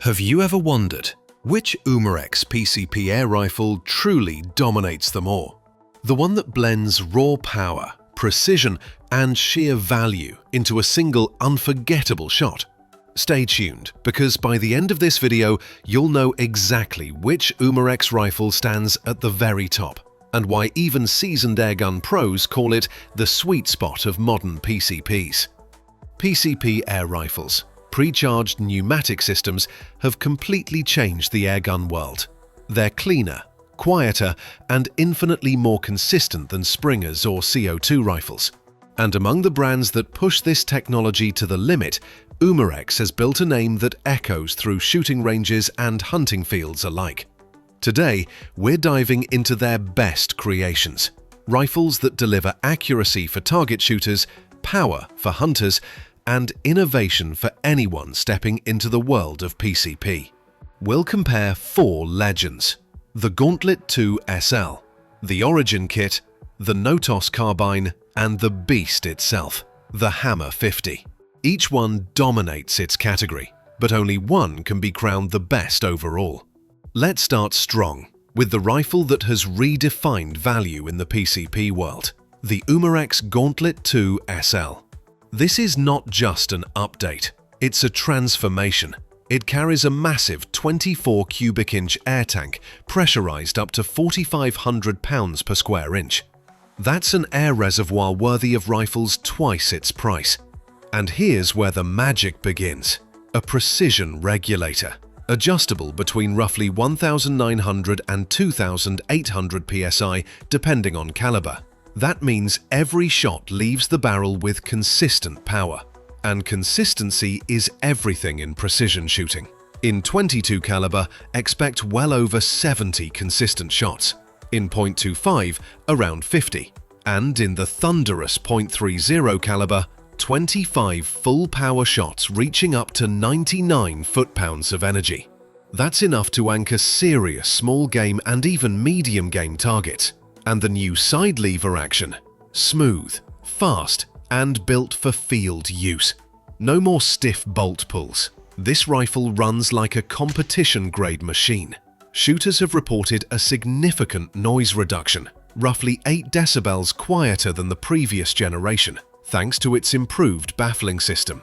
Have you ever wondered which Umarex PCP air rifle truly dominates them all? The one that blends raw power, precision, and sheer value into a single unforgettable shot? Stay tuned, because by the end of this video, you'll know exactly which Umarex rifle stands at the very top, and why even seasoned airgun pros call it the sweet spot of modern PCPs. PCP air rifles, pre-charged pneumatic systems, have completely changed the airgun world. They're cleaner, quieter, and infinitely more consistent than Springers or CO2 rifles. And among the brands that push this technology to the limit, Umarex has built a name that echoes through shooting ranges and hunting fields alike. Today, we're diving into their best creations, rifles that deliver accuracy for target shooters, power for hunters, and innovation for anyone stepping into the world of PCP. We'll compare four legends: the Gauntlet 2 SL, the Origin Kit, the Notos Carbine, and the beast itself, the Hammer 50. Each one dominates its category, but only one can be crowned the best overall. Let's start strong with the rifle that has redefined value in the PCP world, the Umarex Gauntlet 2 SL. This is not just an update, it's a transformation. It carries a massive 24 cubic inch air tank, pressurized up to 4,500 pounds per square inch. That's an air reservoir worthy of rifles twice its price. And here's where the magic begins: a precision regulator, adjustable between roughly 1,900 and 2,800 psi depending on caliber. That means every shot leaves the barrel with consistent power. And consistency is everything in precision shooting. In .22 caliber, expect well over 70 consistent shots. In .25, around 50. And in the thunderous .30 caliber, 25 full power shots reaching up to 99 foot-pounds of energy. That's enough to anchor serious small game and even medium game targets. And the new side lever action: smooth, fast, and built for field use. No more stiff bolt pulls. This rifle runs like a competition-grade machine. Shooters have reported a significant noise reduction, roughly 8 decibels quieter than the previous generation, thanks to its improved baffling system.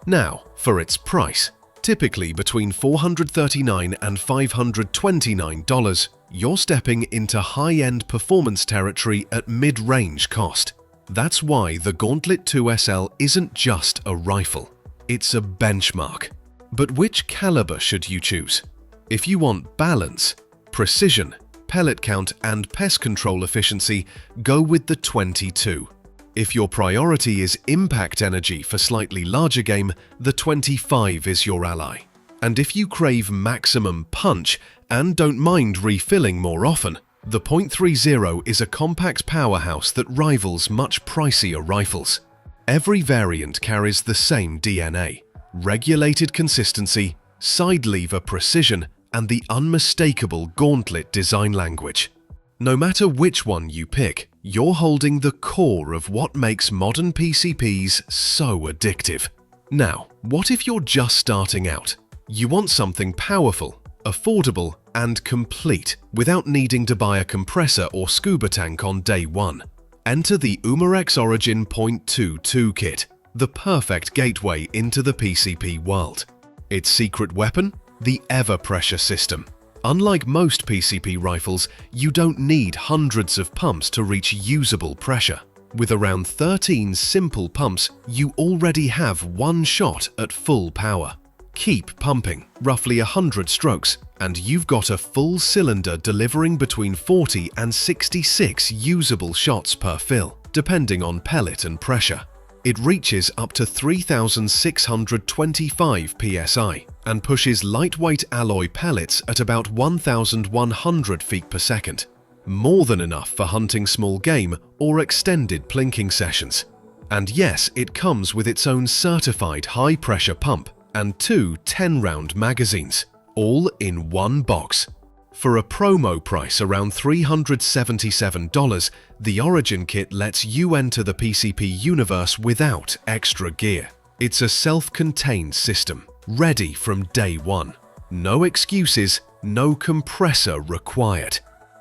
Now, for its price. Typically between $439 and $529, you're stepping into high-end performance territory at mid-range cost. That's why the Gauntlet 2 SL isn't just a rifle, it's a benchmark. But which caliber should you choose? If you want balance, precision, pellet count, and pest control efficiency, go with the .22. If your priority is impact energy for slightly larger game, the .25 is your ally. And if you crave maximum punch and don't mind refilling more often, the .30 is a compact powerhouse that rivals much pricier rifles. Every variant carries the same DNA: regulated consistency, side lever precision, and the unmistakable Gauntlet design language. No matter which one you pick, you're holding the core of what makes modern PCPs so addictive. Now, what if you're just starting out? You want something powerful, affordable, and complete without needing to buy a compressor or scuba tank on day one. Enter the Umarex Origin .22 kit, the perfect gateway into the PCP world. Its secret weapon? The Ever-Pressure system. Unlike most PCP rifles, you don't need hundreds of pumps to reach usable pressure. With around 13 simple pumps, you already have one shot at full power. Keep pumping, roughly 100 strokes, and you've got a full cylinder delivering between 40 and 66 usable shots per fill, depending on pellet and pressure. It reaches up to 3,625 psi and pushes lightweight alloy pellets at about 1,100 feet per second. More than enough for hunting small game or extended plinking sessions. And yes, it comes with its own certified high-pressure pump and two 10-round magazines, all in one box. For a promo price around $377, the Origin Kit lets you enter the PCP universe without extra gear. It's a self-contained system, ready from day one. No excuses, no compressor required.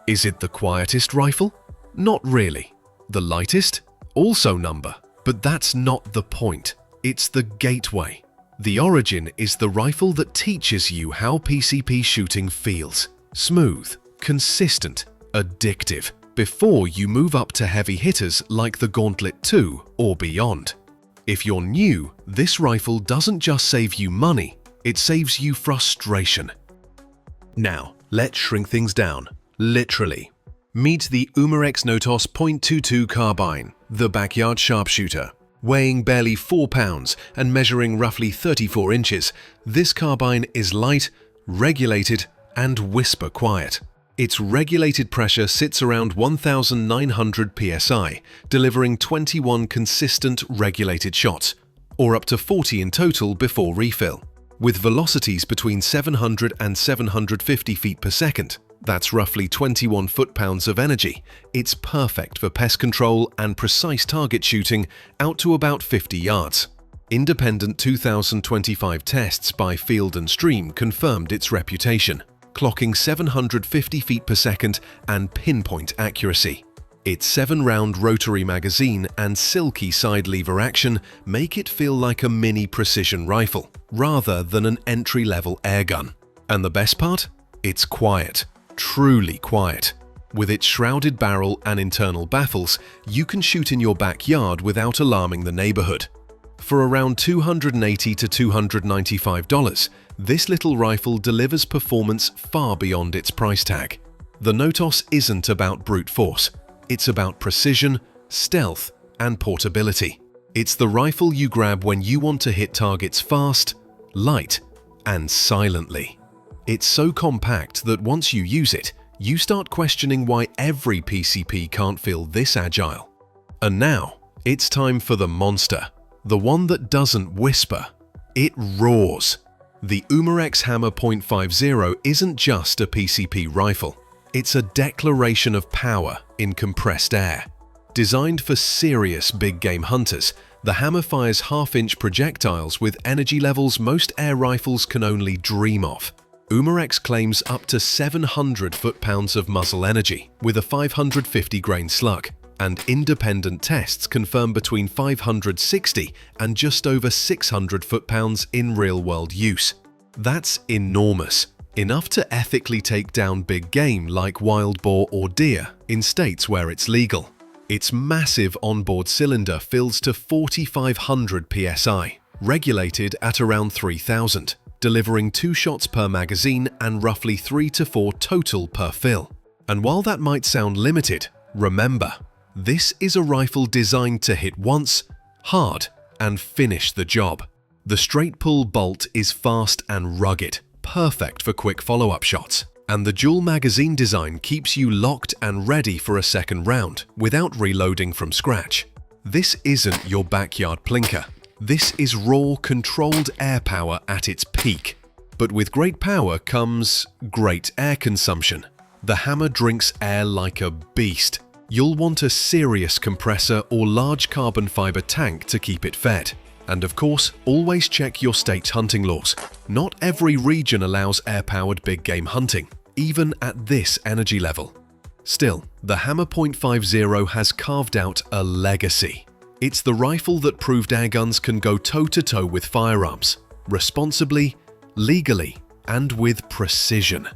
Is it the quietest rifle? Not really. The lightest? Also number. But that's not the point. It's the gateway. The Origin is the rifle that teaches you how PCP shooting feels. Smooth, consistent, addictive, before you move up to heavy hitters like the Gauntlet 2 or beyond. If you're new, this rifle doesn't just save you money, it saves you frustration. Now, let's shrink things down, literally. Meet the Umarex Notos .22 Carbine, the backyard sharpshooter. Weighing barely 4 pounds and measuring roughly 34 inches, this carbine is light, regulated, and whisper quiet. Its regulated pressure sits around 1,900 psi, delivering 21 consistent regulated shots, or up to 40 in total before refill. With velocities between 700 and 750 feet per second, that's roughly 21 foot-pounds of energy, it's perfect for pest control and precise target shooting out to about 50 yards. Independent 2025 tests by Field & Stream confirmed its reputation, clocking 750 feet per second and pinpoint accuracy. Its 7-round rotary magazine and silky side lever action make it feel like a mini precision rifle, rather than an entry-level airgun. And the best part? It's quiet. Truly quiet. With its shrouded barrel and internal baffles, you can shoot in your backyard without alarming the neighborhood. For around $280 to $295, this little rifle delivers performance far beyond its price tag. The Notos isn't about brute force. It's about precision, stealth, and portability. It's the rifle you grab when you want to hit targets fast, light, and silently. It's so compact that once you use it, you start questioning why every PCP can't feel this agile. And now, it's time for the monster. The one that doesn't whisper. It roars. The Umarex Hammer .50 isn't just a PCP rifle. It's a declaration of power in compressed air. Designed for serious big game hunters, the Hammer fires half-inch projectiles with energy levels most air rifles can only dream of. Umarex claims up to 700 foot-pounds of muzzle energy with a 550 grain slug, and independent tests confirm between 560 and just over 600 foot-pounds in real-world use. That's enormous. Enough to ethically take down big game like wild boar or deer in states where it's legal. Its massive onboard cylinder fills to 4,500 psi, regulated at around 3,000, delivering 2 shots per magazine and roughly 3 to 4 total per fill. And while that might sound limited, remember, this is a rifle designed to hit once, hard, and finish the job. The straight pull bolt is fast and rugged, perfect for quick follow-up shots, and the dual magazine design keeps you locked and ready for a second round without reloading from scratch. This isn't your backyard plinker. This is raw, controlled air power at its peak. But with great power comes great air consumption. The Hammer drinks air like a beast. You'll want a serious compressor or large carbon fiber tank to keep it fed. And of course, always check your state's hunting laws. Not every region allows air-powered big game hunting, even at this energy level. Still, the Hammer .50 has carved out a legacy. It's the rifle that proved airguns can go toe-to-toe with firearms, responsibly, legally, and with precision.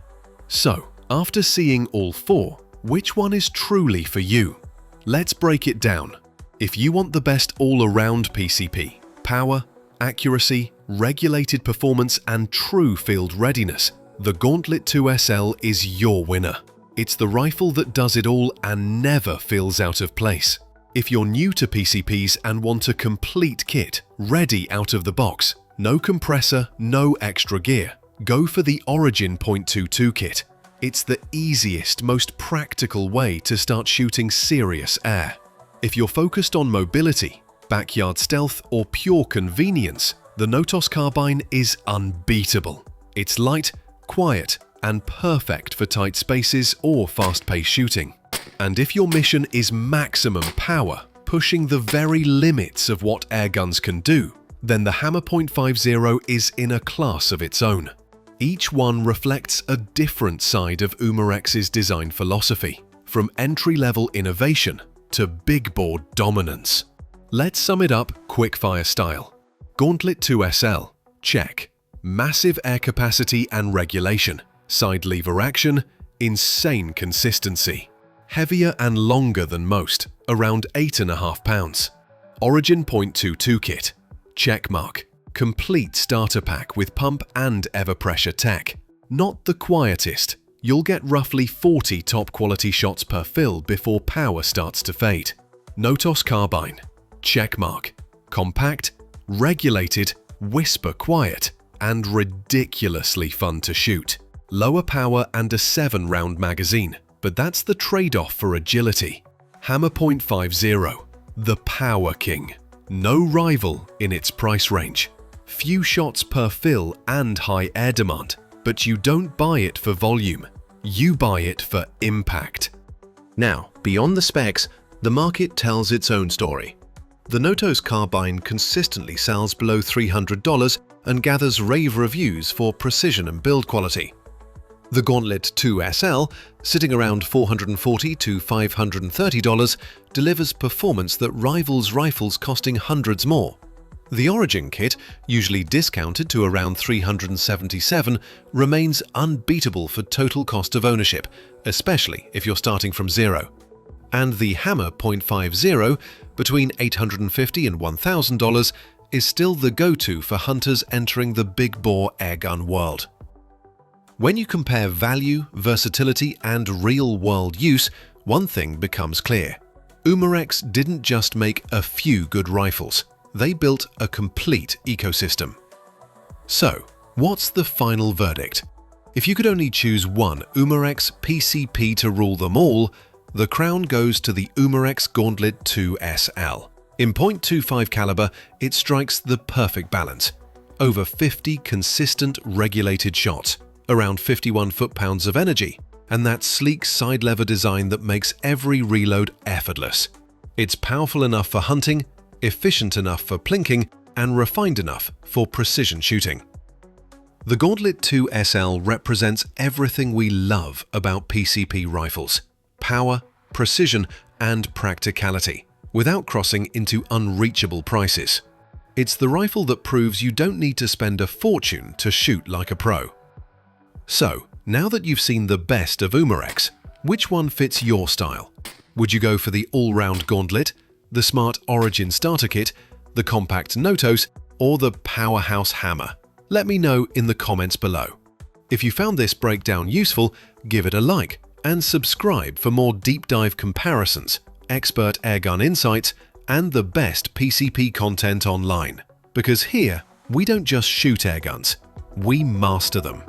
So, after seeing all 4, which one is truly for you? Let's break it down. If you want the best all-around PCP, power, accuracy, regulated performance, and true field readiness, the Gauntlet 2 SL is your winner. It's the rifle that does it all and never feels out of place. If you're new to PCPs and want a complete kit, ready out of the box, no compressor, no extra gear, go for the Origin .22 kit. It's the easiest, most practical way to start shooting serious air. If you're focused on mobility, backyard stealth, or pure convenience, the Notos Carbine is unbeatable. It's light, quiet, and perfect for tight spaces or fast-paced shooting. And if your mission is maximum power, pushing the very limits of what airguns can do, then the Hammer .50 is in a class of its own. Each one reflects a different side of Umarex's design philosophy, from entry-level innovation to big bore dominance. Let's sum it up quick-fire style. Gauntlet 2 SL, check. Massive air capacity and regulation, side lever action, insane consistency. Heavier and longer than most, around 8.5 pounds. Origin .22 kit, check mark. Complete starter pack with pump and ever-pressure tech. Not the quietest. You'll get roughly 40 top-quality shots per fill before power starts to fade. Notos Carbine, check mark. Compact, regulated, whisper quiet, and ridiculously fun to shoot. Lower power and a 7-round magazine, but that's the trade-off for agility. Hammer .50, the Power King. No rival in its price range. Few shots per fill and high air demand, but you don't buy it for volume. You buy it for impact. Now, beyond the specs, the market tells its own story. The Notos Carbine consistently sells below $300 and gathers rave reviews for precision and build quality. The Gauntlet 2 SL, sitting around $440 to $530, delivers performance that rivals rifles costing hundreds more. The Origin kit, usually discounted to around $377, remains unbeatable for total cost of ownership, especially if you're starting from zero. And the Hammer .50, between $850 and $1,000, is still the go-to for hunters entering the big-bore airgun world. When you compare value, versatility, and real-world use, one thing becomes clear. Umarex didn't just make a few good rifles. They built a complete ecosystem. So, what's the final verdict? If you could only choose one Umarex PCP to rule them all, the crown goes to the Umarex Gauntlet 2 SL. In .25 caliber, it strikes the perfect balance. Over 50 consistent regulated shots, around 51 foot-pounds of energy, and that sleek side lever design that makes every reload effortless. It's powerful enough for hunting, efficient enough for plinking, and refined enough for precision shooting. The Gauntlet 2 SL represents everything we love about PCP rifles: power, precision, and practicality, without crossing into unreachable prices. It's the rifle that proves you don't need to spend a fortune to shoot like a pro. So, now that you've seen the best of Umarex, which one fits your style? Would you go for the all-round Gauntlet, the smart Origin starter kit, the compact Notos, or the powerhouse Hammer? Let me know in the comments below. If you found this breakdown useful, give it a like and subscribe for more deep dive comparisons, expert airgun insights, and the best PCP content online. Because here, we don't just shoot airguns, we master them.